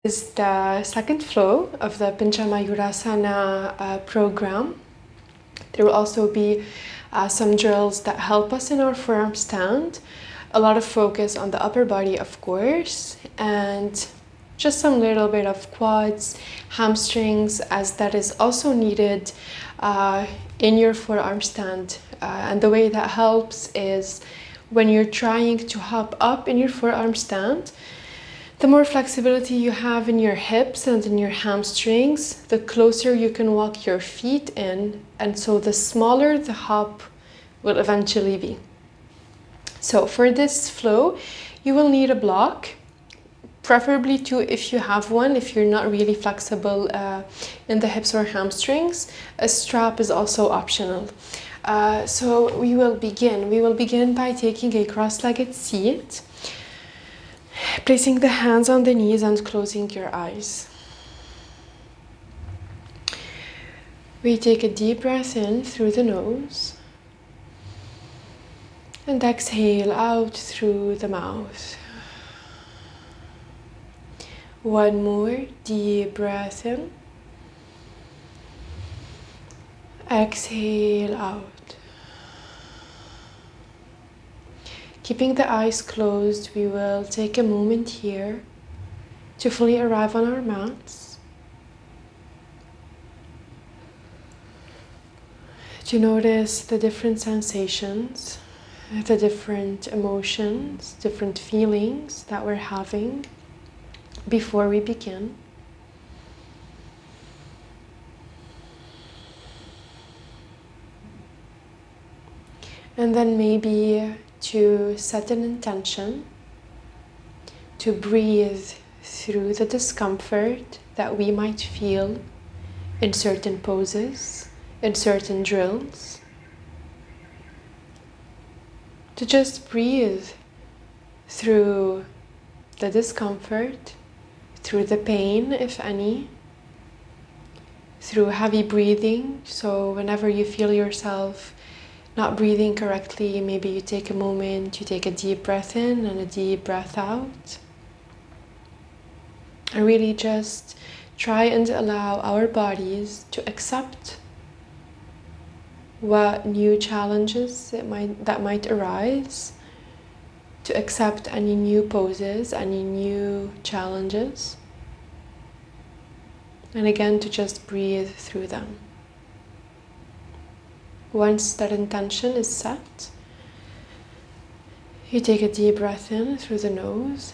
Is the second flow of the Pincha Mayurasana program. There will also be some drills that help us in our forearm stand. A lot of focus on the upper body, of course, and just some little bit of quads, hamstrings, as that is also needed in your forearm stand. And the way that helps is when you're trying to hop up in your forearm stand, the more flexibility you have in your hips and in your hamstrings, the closer you can walk your feet in, and so the smaller the hop will eventually be. So for this flow, you will need a block, preferably two if you have one, if you're not really flexible in the hips or hamstrings. A strap is also optional. So we will begin by taking a cross-legged seat, placing the hands on the knees and closing your eyes. We take a deep breath in through the nose and exhale out through the mouth. One more deep breath in. Exhale out. Keeping the eyes closed, we will take a moment here to fully arrive on our mats, to notice the different sensations, the different emotions, different feelings that we're having before we begin. And then maybe to set an intention to breathe through the discomfort that we might feel in certain poses, in certain drills. To just breathe through the discomfort, through the pain, if any, through heavy breathing. So whenever you feel yourself not breathing correctly, maybe you take a moment, you take a deep breath in and a deep breath out. And really just try and allow our bodies to accept what new challenges that might arise, to accept any new poses, any new challenges. And again, to just breathe through them. Once that intention is set, you take a deep breath in through the nose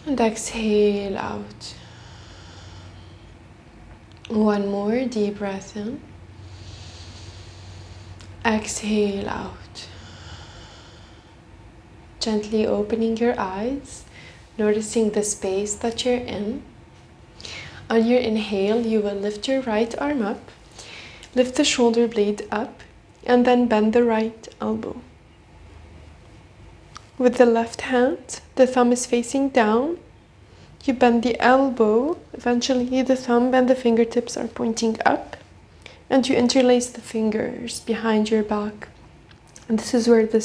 and exhale out. One more deep breath in. Exhale out. Gently opening your eyes, noticing the space that you're in. On your inhale, you will lift your right arm up. Lift the shoulder blade up and then bend the right elbow. With the left hand, the thumb is facing down. You bend the elbow. Eventually, the thumb and the fingertips are pointing up. And you interlace the fingers behind your back. And this is where the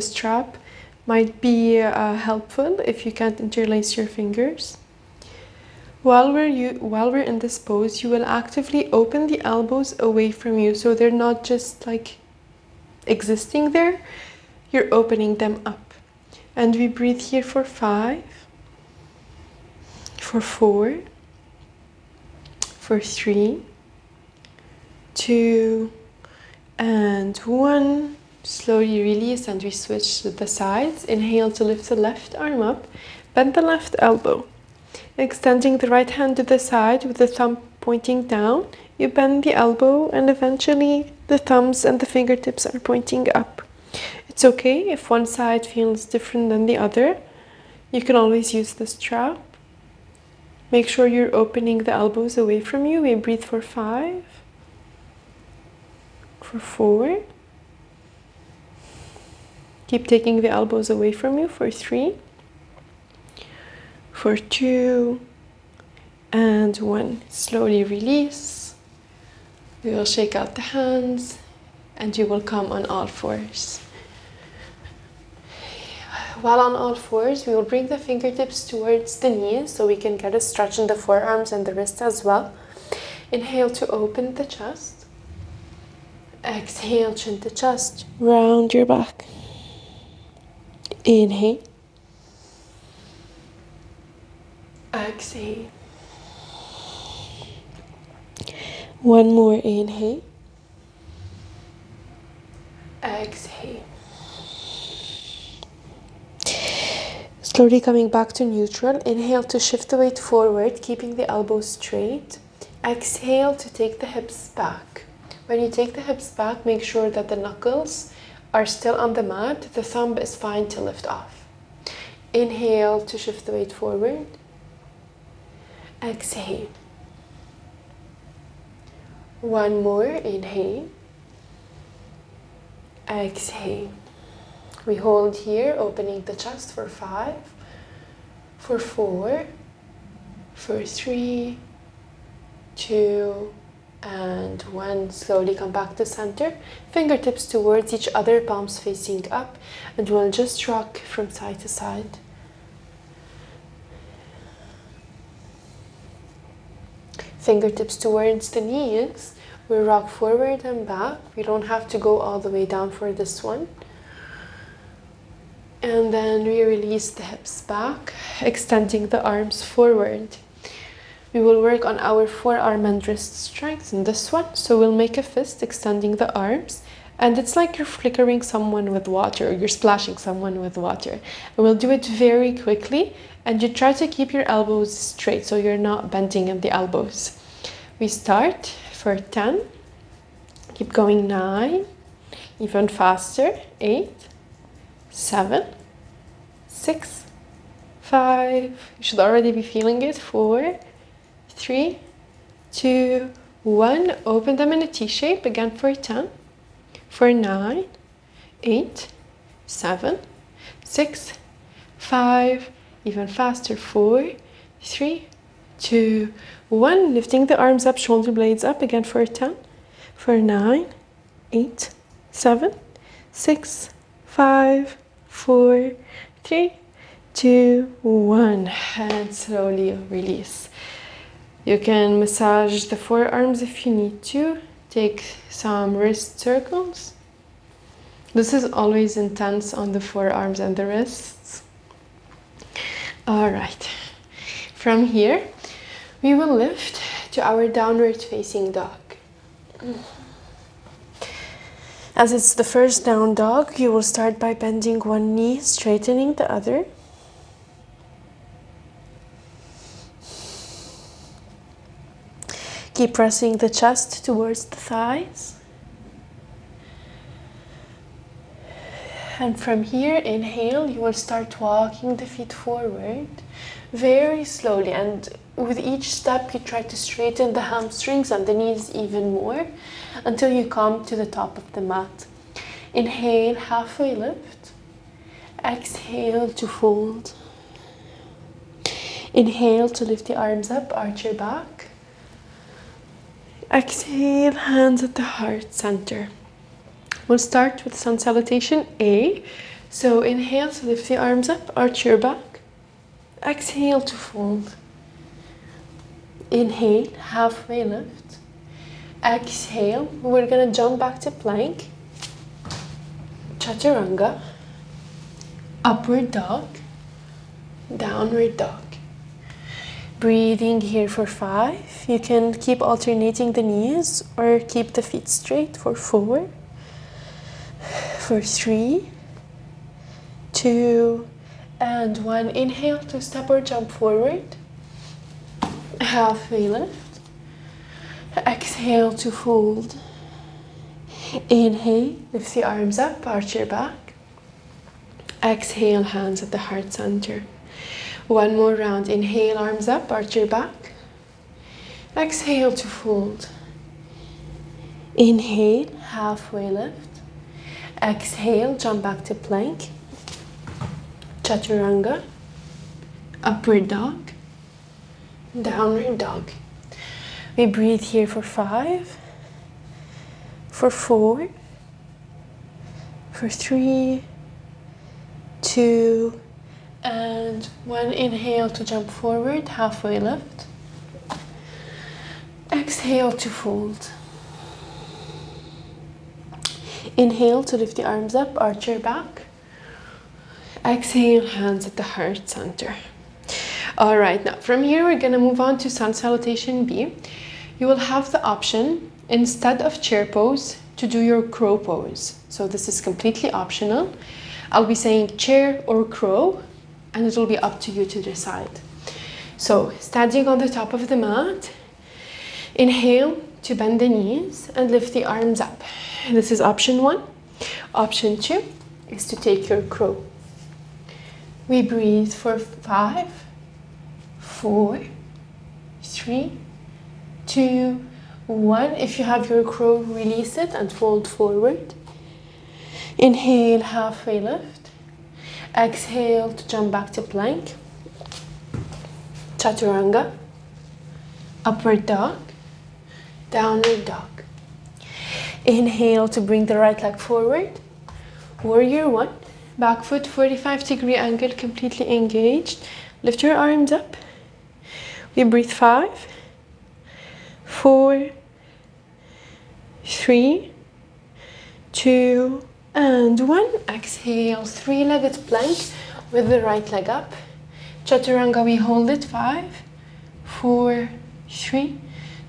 strap might be helpful if you can't interlace your fingers. While we're in this pose, you will actively open the elbows away from you, so they're not just like existing there, you're opening them up. And we breathe here for 5, for 4, for 3, 2, and 1. Slowly release and we switch to the sides. Inhale to lift the left arm up, bend the left elbow. Extending the right hand to the side with the thumb pointing down, you bend the elbow and eventually the thumbs and the fingertips are pointing up. It's okay if one side feels different than the other. You can always use the strap. Make sure you're opening the elbows away from you. We breathe for 5, for 4. Keep taking the elbows away from you for 3. For 2 and 1. Slowly release. We will shake out the hands and you will come on all fours. While on all fours, we will bring the fingertips towards the knees so we can get a stretch in the forearms and the wrists as well. Inhale to open the chest. Exhale, chin to chest. Round your back. Inhale. Exhale. One more inhale. Exhale. Slowly coming back to neutral. Inhale to shift the weight forward, keeping the elbows straight. Exhale to take the hips back. When you take the hips back, make sure that the knuckles are still on the mat. The thumb is fine to lift off. Inhale to shift the weight forward. Exhale. One more. Inhale. Exhale. We hold here, opening the chest for 5, for 4, for 3, 2, and 1. Slowly come back to center. Fingertips towards each other, palms facing up, and we'll just rock from side to side. Fingertips towards the knees. We rock forward and back. We don't have to go all the way down for this one. And then we release the hips back, extending the arms forward. We will work on our forearm and wrist strength in this one. So we'll make a fist, extending the arms. And it's like you're flickering someone with water, or you're splashing someone with water. And we'll do it very quickly. And you try to keep your elbows straight so you're not bending in the elbows. We start for 10. Keep going. 9. Even faster. 8. 7, 6, 5, you should already be feeling it. 4, 3, 2, 1. Open them in a T shape again for 10, for 9, 8, 7, 6, 5, even faster. 4, 3, 2, 1. Lifting the arms up, shoulder blades up again for 10, for 9, 8, 7, 6, 5, 4, 3, 2, 1. And slowly release. You can massage the forearms if you need to. Take some wrist circles. This is always intense on the forearms and the wrists. All right. From here, we will lift to our downward facing dog. As it's the first down dog, you will start by bending one knee, straightening the other. Keep pressing the chest towards the thighs. And from here, inhale, you will start walking the feet forward very slowly. And with each step, you try to straighten the hamstrings and the knees even more until you come to the top of the mat. Inhale, halfway lift. Exhale to fold. Inhale to lift the arms up, arch your back. Exhale, hands at the heart center. We'll start with sun salutation A. So inhale to lift the arms up, arch your back. Exhale to fold. Inhale, halfway lift. Exhale, we're gonna jump back to plank. Chaturanga. Upward dog. Downward dog. Breathing here for 5. You can keep alternating the knees or keep the feet straight for 4. For 3, 2, and 1. Inhale to step or jump forward. Halfway lift. Exhale to fold. Inhale, lift the arms up, arch your back. Exhale, hands at the heart center. One more round. Inhale, arms up, arch your back. Exhale to fold. Inhale, halfway lift. Exhale, jump back to plank. Chaturanga. Upward dog. Downward dog. We breathe here for 5. For 4. For 3. 2, and 1. Inhale to jump forward, halfway lift. Exhale to fold. Inhale to lift the arms up, arch your back. Exhale, hands at the heart center. All right, now from here we're gonna move on to sun salutation B. You will have the option, instead of chair pose, to do your crow pose. So this is completely optional. I'll be saying chair or crow, and it will be up to you to decide. So standing on the top of the mat, inhale to bend the knees and lift the arms up. This is option 1. Option 2 is to take your crow. We breathe for 5, 4, 3, 2, 1. If you have your crow, release it and fold forward. Inhale, halfway lift. Exhale to jump back to plank. Chaturanga. Upward dog. Downward dog. Inhale to bring the right leg forward. Warrior 1. Back foot 45-degree angle, completely engaged. Lift your arms up. We breathe 5, 4, 3, 2, and 1. Exhale, 3-legged plank with the right leg up. Chaturanga, we hold it. 5, 4, 3,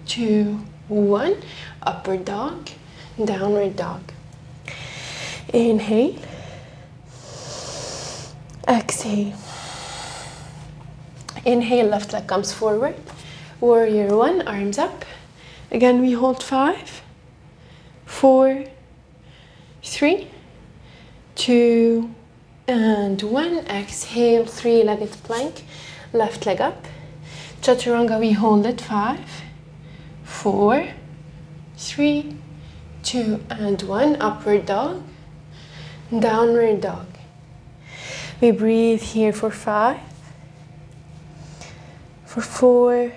2, 1. Upward dog, downward dog. Inhale. Exhale. Inhale, left leg comes forward. Warrior 1, arms up. Again, we hold 5, 4, 3, 2, and 1. Exhale, 3-legged plank, left leg up. Chaturanga, we hold it. 5, 4, 3, 2, and 1. Upward dog, downward dog. We breathe here for 5, for 4,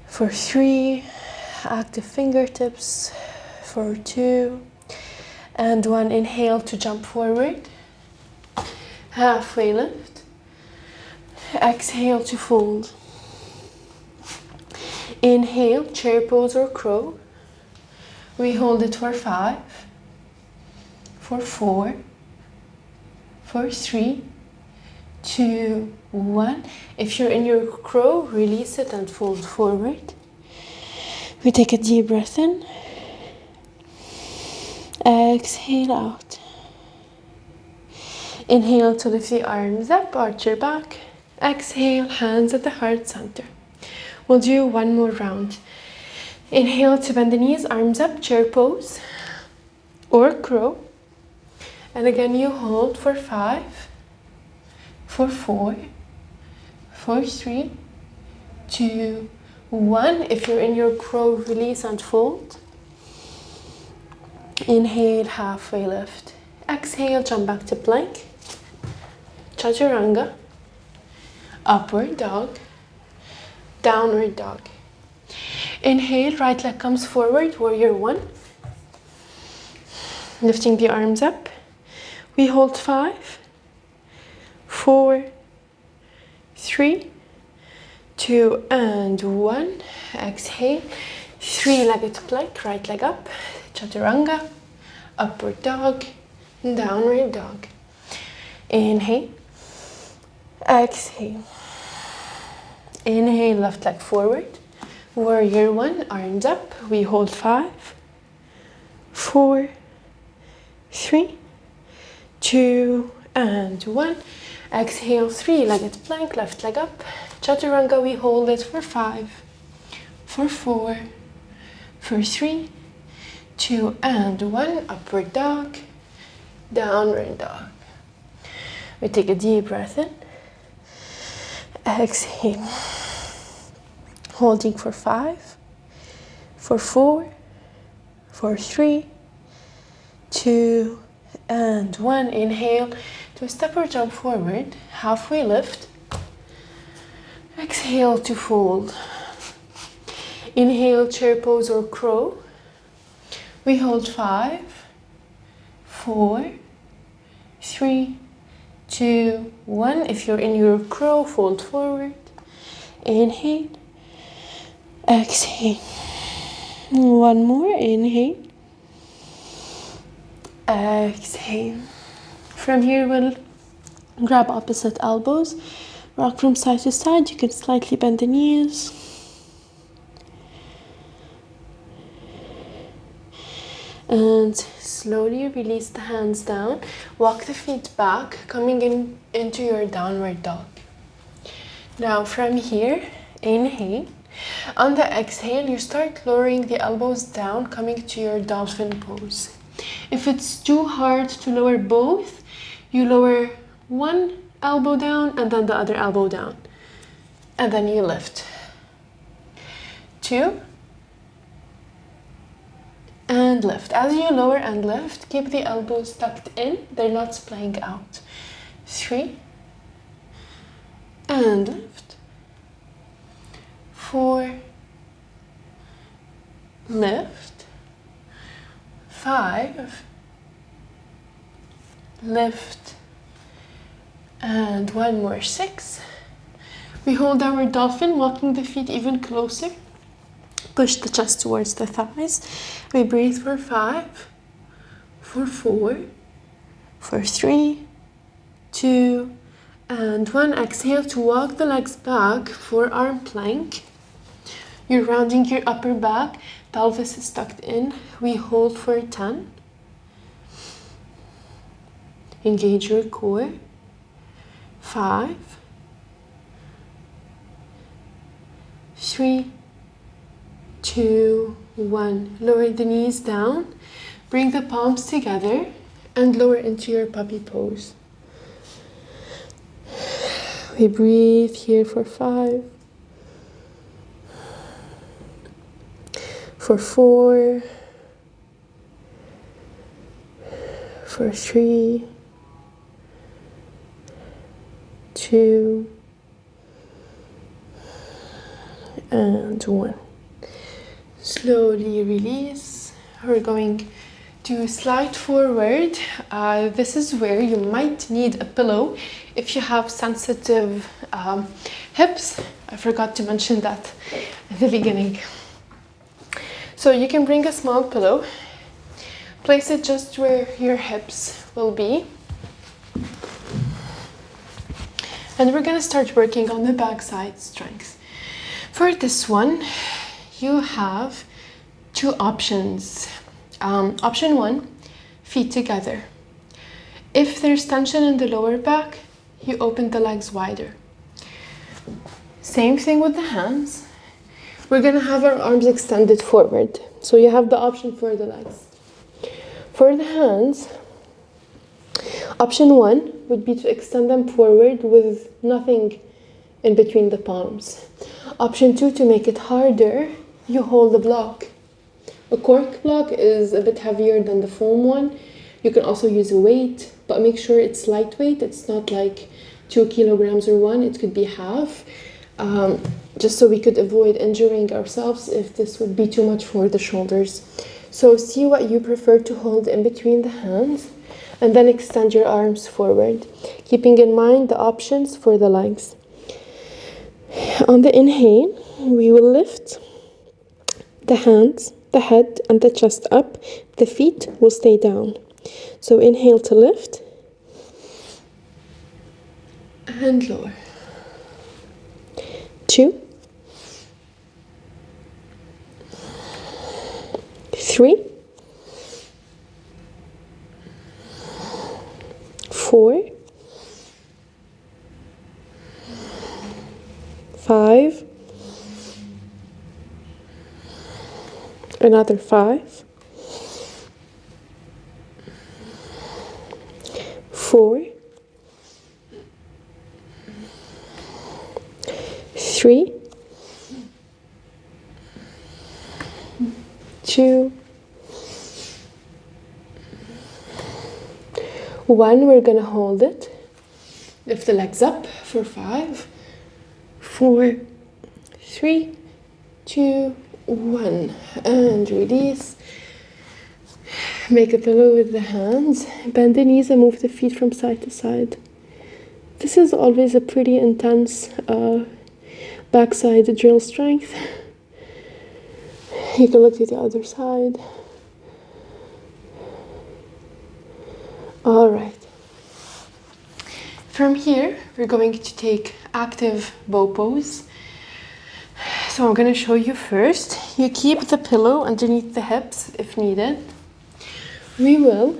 for 3, active fingertips, for 2, and 1. Inhale to jump forward, halfway lift. Exhale to fold. Inhale, chair pose or crow. We hold it for 5, for 4, for 3, 2, 1. If you're in your crow, release it and fold forward. We take a deep breath in. Exhale out. Inhale to lift the arms up, arch your back. Exhale, hands at the heart center. We'll do one more round. Inhale to bend the knees, arms up, chair pose or crow. And again, you hold for 5, for 4, for 3, 2, 1. If you're in your crow, release and fold. Inhale, halfway lift. Exhale, jump back to plank. Chaturanga. Upward dog. Downward dog. Inhale, right leg comes forward, warrior 1. Lifting the arms up. We hold 5, 4, 3, 2, and 1. Exhale, 3-legged plank, right leg up. Chaturanga, upward dog, downward dog. Inhale, exhale. Inhale, left leg forward. Warrior 1, arms up. We hold 5, 4, 3, 2, and 1. Exhale, 3-legged plank, left leg up. Chaturanga, we hold it for 5, for 4, for 3, 2, and 1. Upward dog, downward dog. We take a deep breath in. Exhale. Holding for 5, for 4, for 3, 2, and 1. Inhale to step or jump forward, halfway lift. Exhale to fold. Inhale, chair pose or crow. We hold 5, 4, 3, 2, 1. If you're in your crow, fold forward. Inhale. Exhale. One more. Inhale. Exhale. From here, we'll grab opposite elbows. Rock from side to side. You can slightly bend the knees. And slowly release the hands down. Walk the feet back, coming into your downward dog. Now from here, inhale. On the exhale, you start lowering the elbows down, coming to your dolphin pose. If it's too hard to lower both, you lower one elbow down and then the other elbow down. And then you lift. 2. And lift. As you lower and lift, keep the elbows tucked in. They're not splaying out. 3. And lift. 4. Lift. 5. Lift. And one more. 6. We hold our dolphin, walking the feet even closer. Push the chest towards the thighs. We breathe for 5, for 4, for 3, 2, and 1. Exhale to walk the legs back, forearm plank. You're rounding your upper back, pelvis is tucked in. We hold for 10. Engage your core. 5, 3, 2, 1. Lower the knees down. Bring the palms together and lower into your puppy pose. We breathe here for 5, for 4, for 3, 2, and 1. Slowly release. We're going to slide forward. This is where you might need a pillow if you have sensitive hips. I forgot to mention that at the beginning. So you can bring a small pillow, place it just where your hips will be. And we're going to start working on the backside strength. For this one, you have 2 options. Option 1, feet together. If there's tension in the lower back, you open the legs wider. Same thing with the hands. We're going to have our arms extended forward. So you have the option for the legs. For the hands, option 1 would be to extend them forward with nothing in between the palms. Option 2, to make it harder, you hold the block. A cork block is a bit heavier than the foam one. You can also use a weight, but make sure it's lightweight. It's not like 2 kilograms or 1. It could be half, just so we could avoid injuring ourselves if this would be too much for the shoulders. So see what you prefer to hold in between the hands, and then extend your arms forward, keeping in mind the options for the legs. On the inhale, we will lift the hands, the head, and the chest up. The feet will stay down. So inhale to lift and lower. 2, 3, 4, 5, another 5, 4, 3, 2, 1. We're gonna hold it. Lift the legs up for 5, 4, 3, 2, 1, and release. Make a pillow with the hands. Bend the knees and move the feet from side to side. This is always a pretty intense backside drill strength. You can look to the other side. All right. From here, we're going to take active bow pose. So I'm going to show you first. You keep the pillow underneath the hips if needed. We will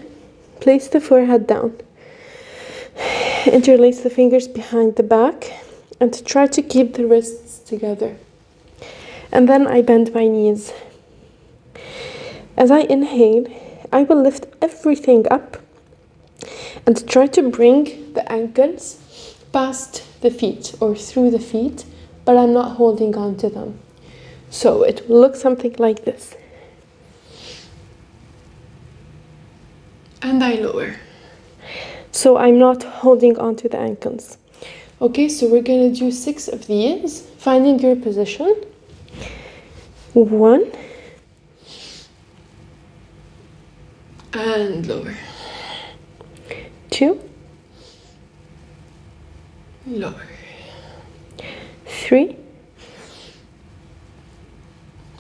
place the forehead down. Interlace the fingers behind the back and try to keep the wrists together. And then I bend my knees. As I inhale, I will lift everything up and try to bring the ankles past the feet or through the feet, but I'm not holding on to them. So it will look something like this. And I lower. So I'm not holding on to the ankles. Okay, so we're gonna do 6 of these, finding your position. 1. And lower. 2. Lower. 3.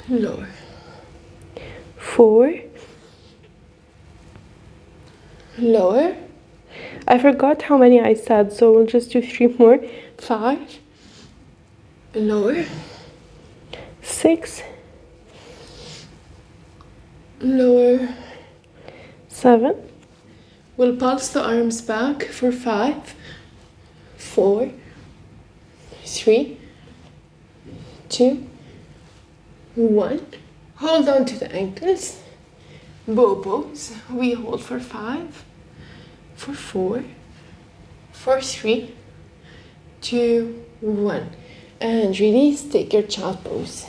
Lower. 4. Lower. I forgot how many I said, so we'll just do 3 more. 5. Lower. 6. Lower. 7. We'll pulse the arms back for 5, 4, 3, 2, 1. Hold on to the ankles. Bow pose. We hold for 5, for 4, for 3, 2, 1. And release. Take your child pose.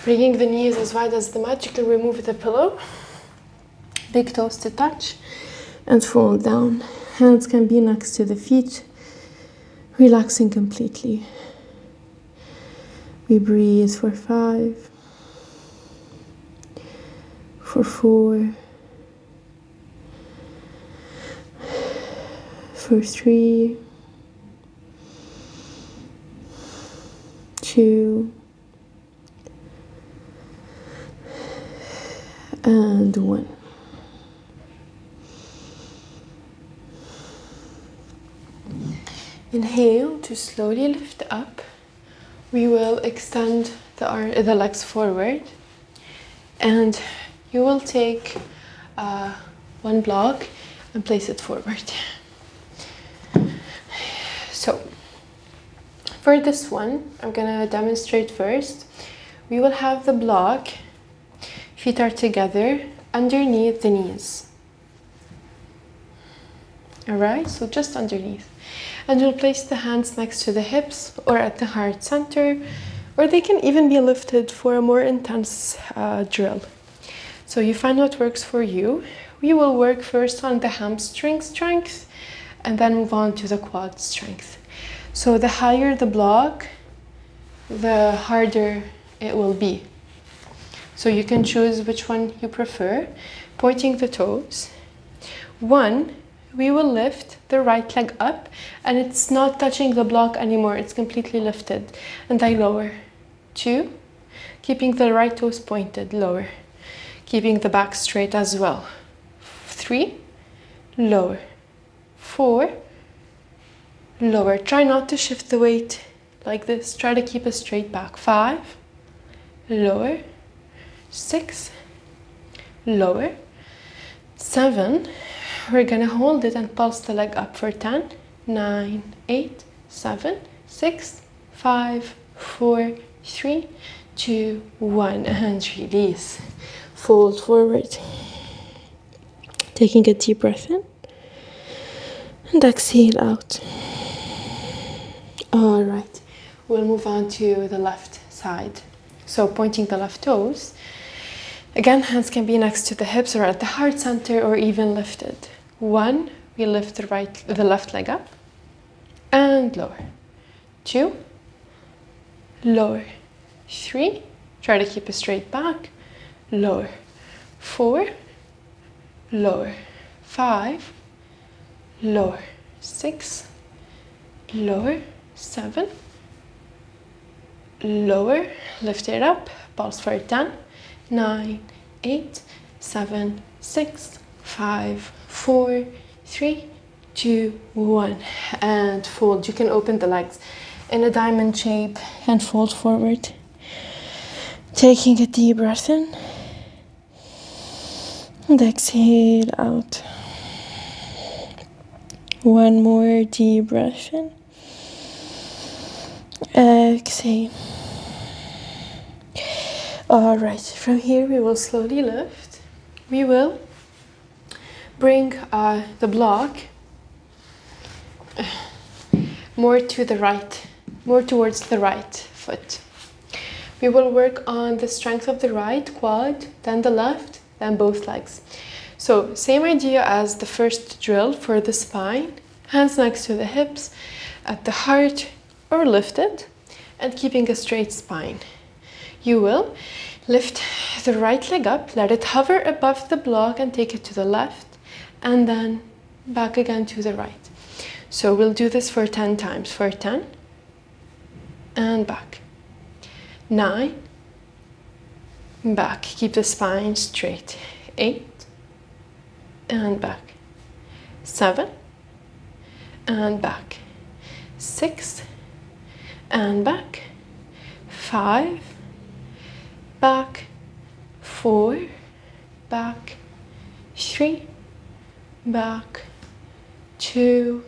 Bringing the knees as wide as the mat, you can remove the pillow. Big toes to touch and fall down. Hands can be next to the feet, relaxing completely. We breathe for 5, for 4, for 3, 2, and 1. Inhale to slowly lift up. We will extend the legs forward, and you will take one block and place it forward. So for this one, I'm gonna demonstrate first. We will have the block, feet are together underneath the knees. All right, so just underneath. And you'll place the hands next to the hips or at the heart center, or they can even be lifted for a more intense drill. So you find what works for you. We will work first on the hamstring strength and then move on to the quad strength. So the higher the block, the harder it will be. So you can choose which one you prefer. Pointing the toes. 1, we will lift the right leg up and it's not touching the block anymore, it's completely lifted. And I lower. 2, keeping the right toes pointed, lower. Keeping the back straight as well. 3, lower. 4, lower. Try not to shift the weight like this. Try to keep a straight back. 5, lower. 6, lower. 7, we're gonna hold it and pulse the leg up for 10, 9, 8, 7, 6, 5, 4, 3, 2, 1, and release. Fold forward. Taking a deep breath in and exhale out. All right, we'll move on to the left side. So pointing the left toes. Again, hands can be next to the hips or at the heart center or even lifted. 1, we lift the left leg up and lower. 2, lower. 3, try to keep a straight back. lower, 4, lower, 5, lower, 6, lower, 7, lower, lift it up, pulse for 10, 9, 8, 7, 6, 5, 4, 3, 2, 1, and fold. You can open the legs in a diamond shape and fold forward. Taking a deep breath in and exhale out. One more deep breath in. Exhale. All right, from here we will slowly lift. We will bring the block more to the right, more towards the right foot. We will work on the strength of the right quad, then the left, then both legs. So same idea as the first drill for the spine, hands next to the hips, at the heart or lifted, and keeping a straight spine. You will lift the right leg up, let it hover above the block and take it to the left, and then back again to the right. So we'll do this for 10 times. For 10, and back. 9, back. Keep the spine straight. 8, and back. 7, and back. 6, and back. 5, back. 4, back. 3, back. 2,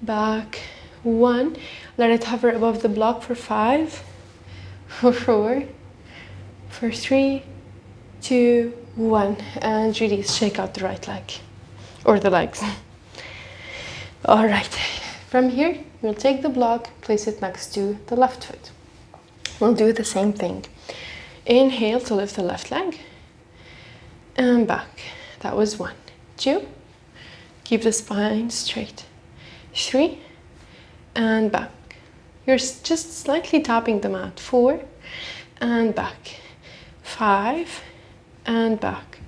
back. 1, let it hover above the block for 5, for 4, for 3, 2, 1, and release. Shake out the right leg or the legs. All right, from here you'll take the block, place it next to the left foot. We'll do the same thing. Inhale to lift the left leg and back. That was 1. 2, keep the spine straight. 3, and back. You're just slightly tapping the mat. 4, and back. 5, and back.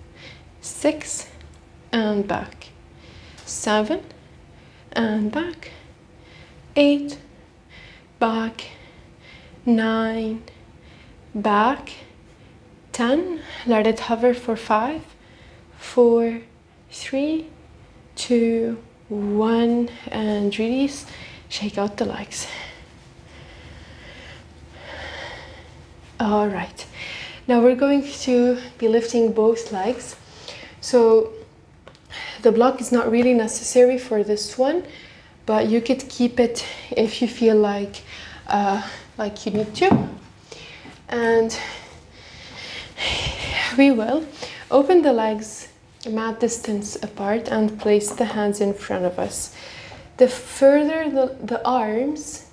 6, and back. 7, and back. 8, back. 9, back. 10, let it hover for 5, 4, 3, 2, 1, and release. Shake out the legs. All right, now we're going to be lifting both legs. So the block is not really necessary for this one, but you could keep it if you feel like you need to. And we will open the legs mat distance apart and place the hands in front of us. The further the arms,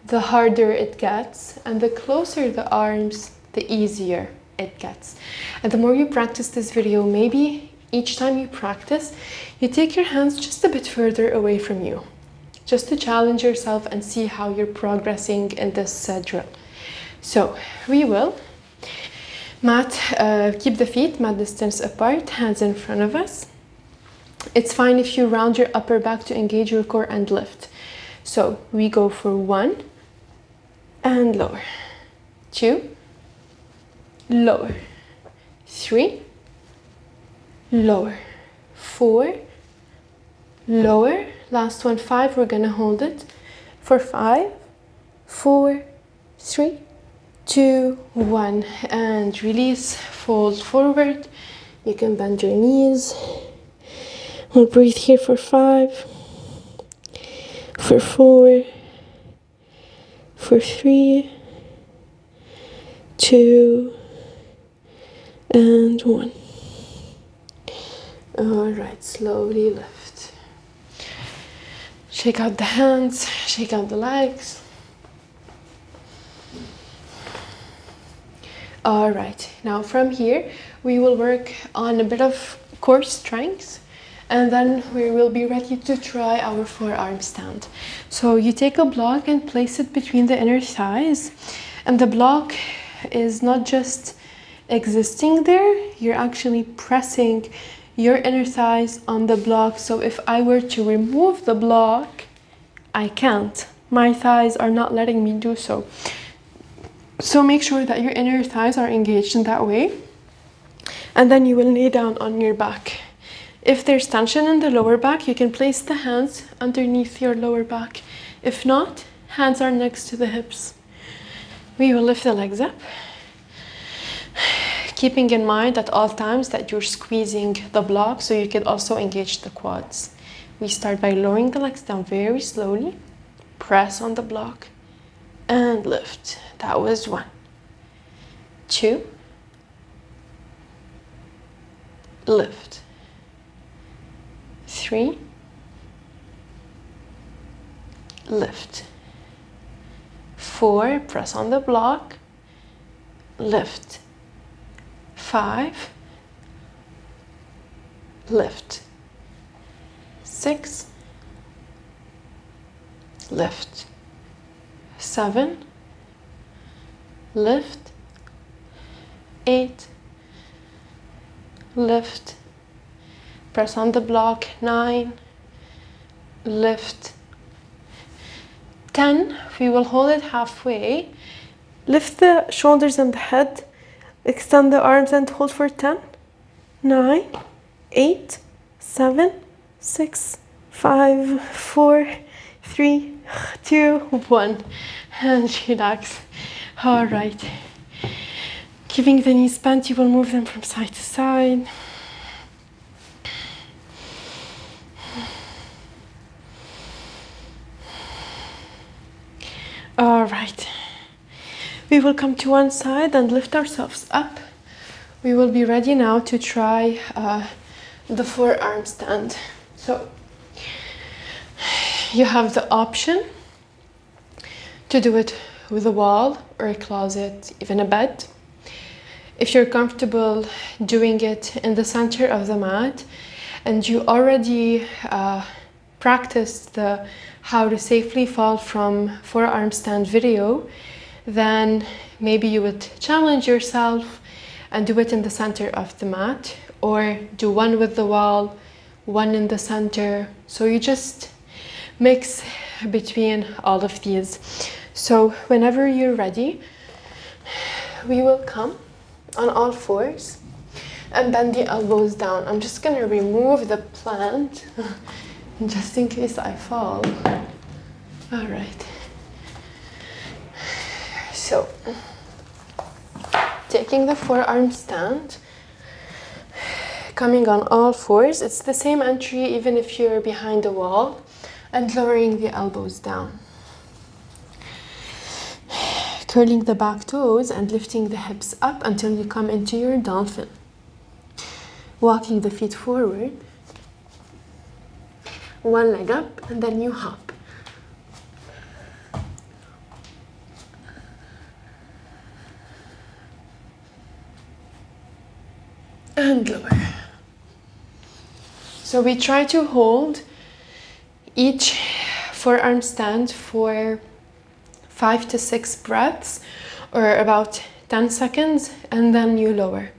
the harder it gets, and the closer the arms, the easier it gets. And the more you practice this video, maybe each time you practice, you take your hands just a bit further away from you, just to challenge yourself and see how you're progressing in this drill. So we will keep the feet mat distance apart, hands in front of us. It's fine if you round your upper back to engage your core and lift. So we go for 1 and lower, 2, lower, 3, lower, 4, lower, last one, 5, we're gonna hold it for 5, 4, 3, 2, 1, and release. Fold forward. You can bend your knees. We'll breathe here for 5, for 4, for 3, 2, and 1. All right, slowly lift. Shake out the hands, shake out the legs. All right, now from here, we will work on a bit of core strength, and then we will be ready to try our forearm stand. So you take a block and place it between the inner thighs, and the block is not just existing there, you're actually pressing your inner thighs on the block. So if I were to remove the block, I can't. My thighs are not letting me do so. So make sure that your inner thighs are engaged in that way. And then you will lay down on your back. If there's tension in the lower back, you can place the hands underneath your lower back. If not, hands are next to the hips. We will lift the legs up, keeping in mind at all times that you're squeezing the block, so you can also engage the quads. We start by lowering the legs down very slowly, press on the block, and lift. That was 1, 2, lift, 3, lift, 4, press on the block, lift, 5, lift, 6, lift, 7, lift, 8, lift, press on the block, 9, lift, 10, we will hold it halfway, lift the shoulders and the head, extend the arms and hold for 10, 9, 8, 7, 6, 5, 4, 3, 2, 1, and relax. All right. Keeping the knees bent, you will move them from side to side. All right. We will come to one side and lift ourselves up. We will be ready now to try the forearm stand. So you have the option to do it with a wall or a closet, even a bed. If you're comfortable doing it in the center of the mat and you already practiced the how to safely fall from forearm stand video, then maybe you would challenge yourself and do it in the center of the mat, or do one with the wall, one in the center. So you just mix between all of these. So whenever you're ready, we will come on all fours and bend the elbows down. I'm just gonna remove the plant just in case I fall. All right. So, taking the forearm stand, coming on all fours. It's the same entry even if you're behind the wall, and lowering the elbows down. Curling the back toes and lifting the hips up until you come into your dolphin. Walking the feet forward, one leg up, and then you hop. And lower. So we try to hold each forearm stand for 5 to 6 breaths, or about 10 seconds, and then you lower.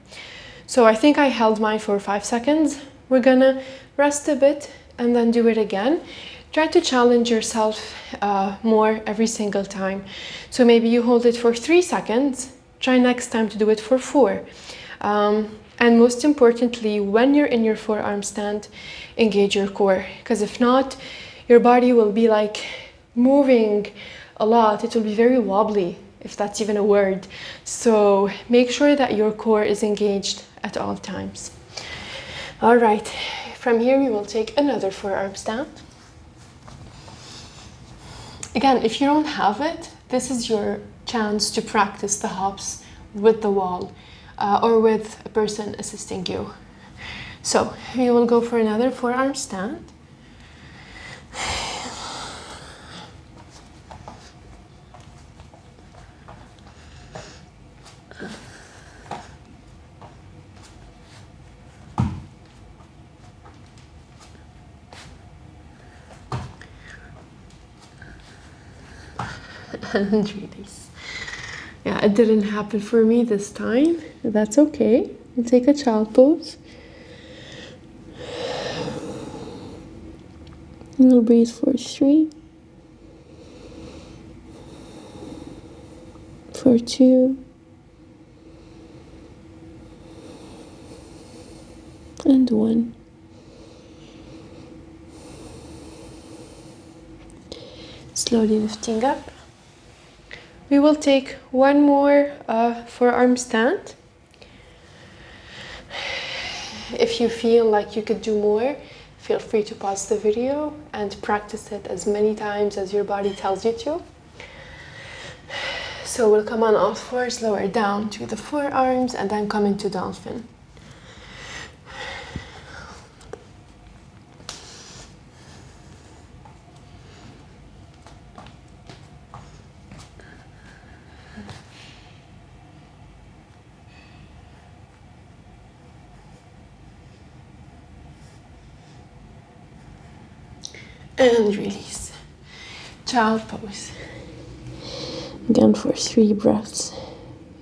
So I think I held mine for 5 seconds. We're gonna rest a bit and then do it again. Try to challenge yourself more every single time. So maybe you hold it for 3 seconds. Try next time to do it for 4. And most importantly, when you're in your forearm stand, engage your core. Because if not, your body will be like moving a lot. It will be very wobbly, if that's even a word. So make sure that your core is engaged at all times. All right, from here we will take another forearm stand. Again, if you don't have it, this is your chance to practice the hops with the wall or with a person assisting you. So we will go for another forearm stand. And release. Yeah, it didn't happen for me this time. That's okay. We'll take a child pose. And we'll breathe for 3, for 2, and 1. Slowly lifting up. We will take one more forearm stand. If you feel like you could do more, feel free to pause the video and practice it as many times as your body tells you to. So we'll come on all fours, lower down to the forearms, and then come into dolphin. And release. Child pose. Again for 3 breaths.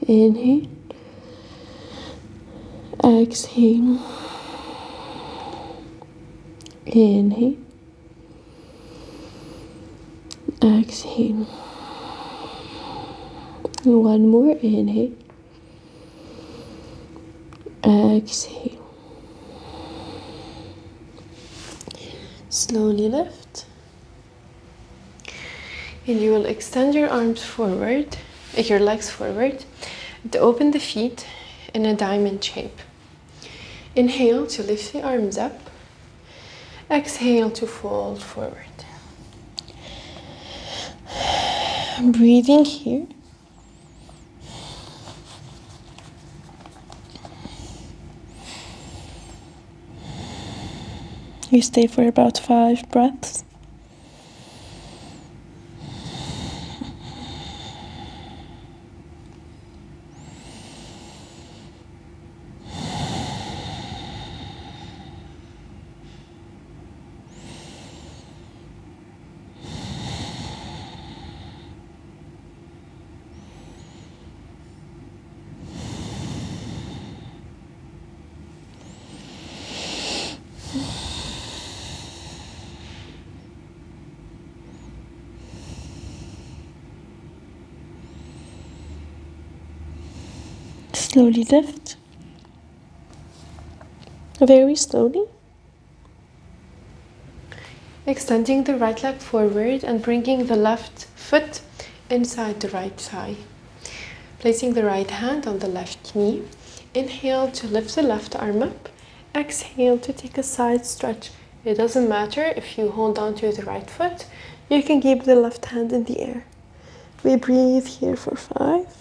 Inhale. Exhale. Inhale. Exhale. And one more. Inhale. Exhale. Slowly lift. And you will extend your arms forward, your legs forward, and open the feet in a diamond shape. Inhale to lift the arms up. Exhale to fold forward. Breathing here. You stay for about 5 breaths. Slowly lift. Very slowly. Extending the right leg forward and bringing the left foot inside the right thigh. Placing the right hand on the left knee. Inhale to lift the left arm up. Exhale to take a side stretch. It doesn't matter if you hold on to the right foot. You can keep the left hand in the air. We breathe here for 5.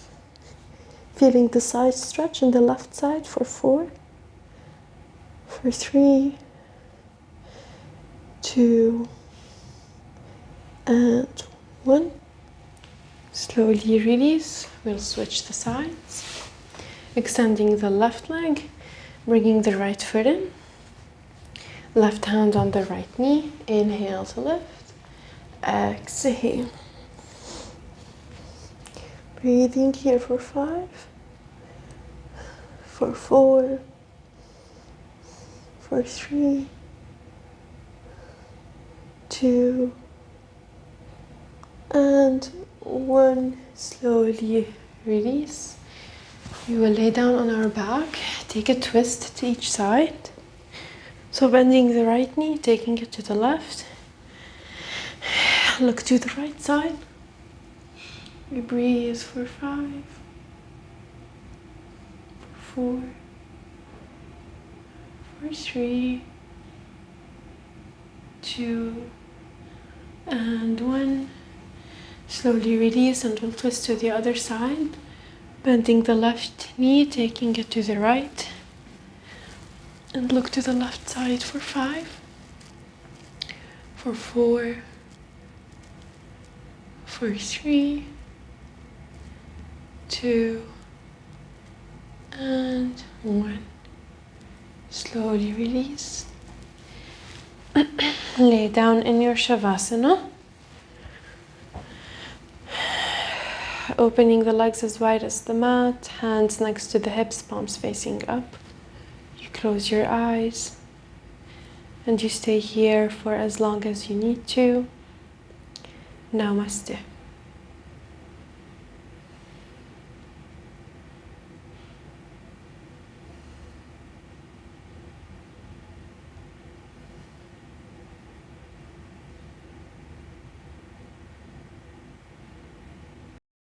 Feeling the side stretch in the left side for 4, for 3, 2, and 1. Slowly release. We'll switch the sides. Extending the left leg, bringing the right foot in. Left hand on the right knee. Inhale to lift. Exhale. Breathing here for 5, for 4, for 3, 2, and 1. Slowly release. We will lay down on our back, take a twist to each side. So bending the right knee, taking it to the left. Look to the right side. We breathe for 5, for 4, for 3, 2, and 1. Slowly release and we'll twist to the other side. Bending the left knee, taking it to the right. And look to the left side for 5, for 4, for 3, 2, and 1. Slowly release. Lay down in your Shavasana. opening the legs as wide as the mat, hands next to the hips, palms facing up. You close your eyes and you stay here for as long as you need to. Namaste.